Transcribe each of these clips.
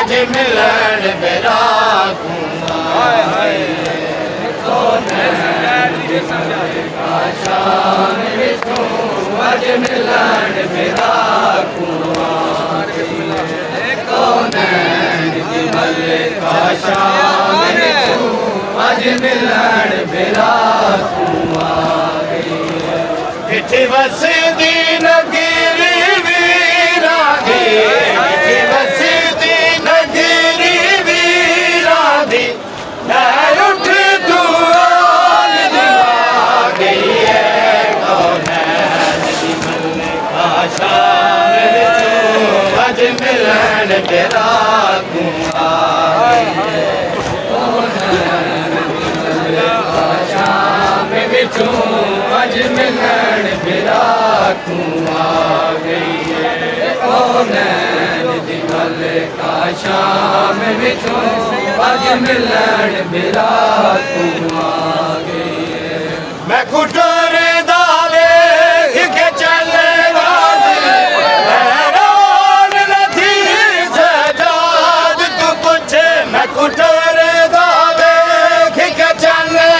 अज मिलन बिराकूं शाम विचों अज मिलन बिराकूं कौनैन दी मलिका शाम विचों अज मिलन बिराकूं किथे वसदी नगरी वीरा दी किथे वसदी नगरी वीरा दी मैं उठ दुआन दिवा गई है कौनैन दी मलिका शाम विचों अज मिलन बिराकूं अज मिलन बिराकूं आ गई है कौनैन दी मलिका शाम विचों अज मिलन बिराकूं आ गई है मैं कुटरे दा वेख के चले हैरान नथी सजाद तू पुछे मैं कुटरे दा वेख के चले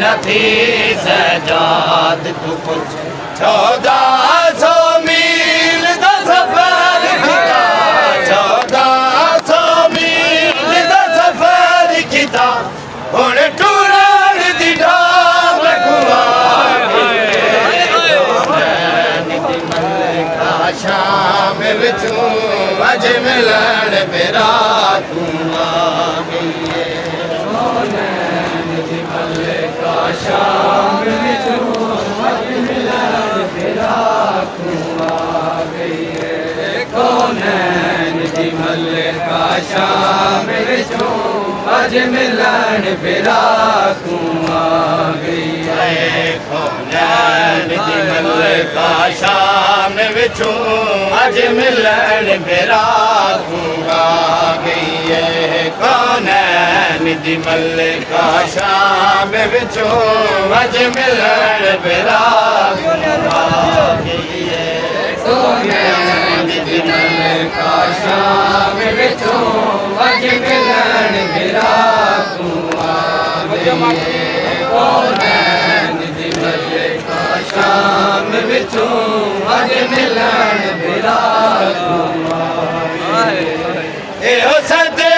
नथी सजाद तू पुछ 1400 मील दा सफर कीता 1400 मील दा सफर कीता हुण टुरन दी ढाल गुआ मलिका शाम विचों अज मिलन बिराकूं आ गई है शाम विचों अज मिलन बिराकूं आ गई है कौनैन दी मलिका शाम विचों अज मिलन बिराकूं आ गई है कौनैन दी मलिका शाम विचों अज मिलन बिराकूं आ गई है कौनैन दी मलिका शाम विचों अज मिलन बिराकूं आ गई है कौनैन दी मलिका शाम विचों अज मिलन बिराकूं आ गई है कौनैन दी मलिका शाम विचों अज मिलन बिराकूं आ गई है ओ सदे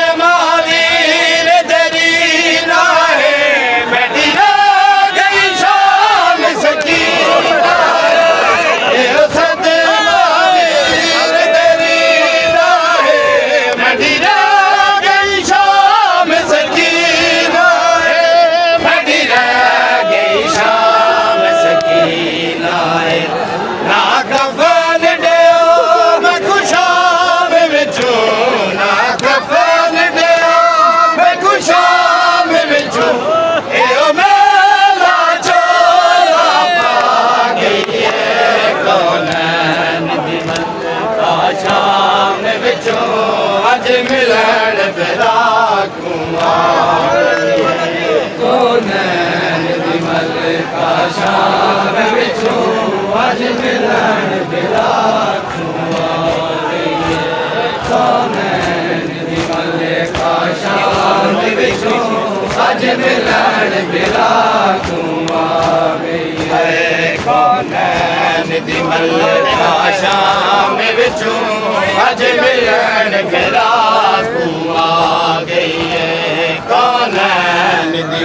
अज मिलन बिराकूं आ गई है कौनैन दी मलिका शाम विचों अज मिलन बिराकूं आ गई है कौनैन दी मलिका शाम विचों अज मिलन बिराकूं आ गई है कौनैन दी मलिका शाम विचों अज मिलन बिराकूं आ गई है कौनैन दी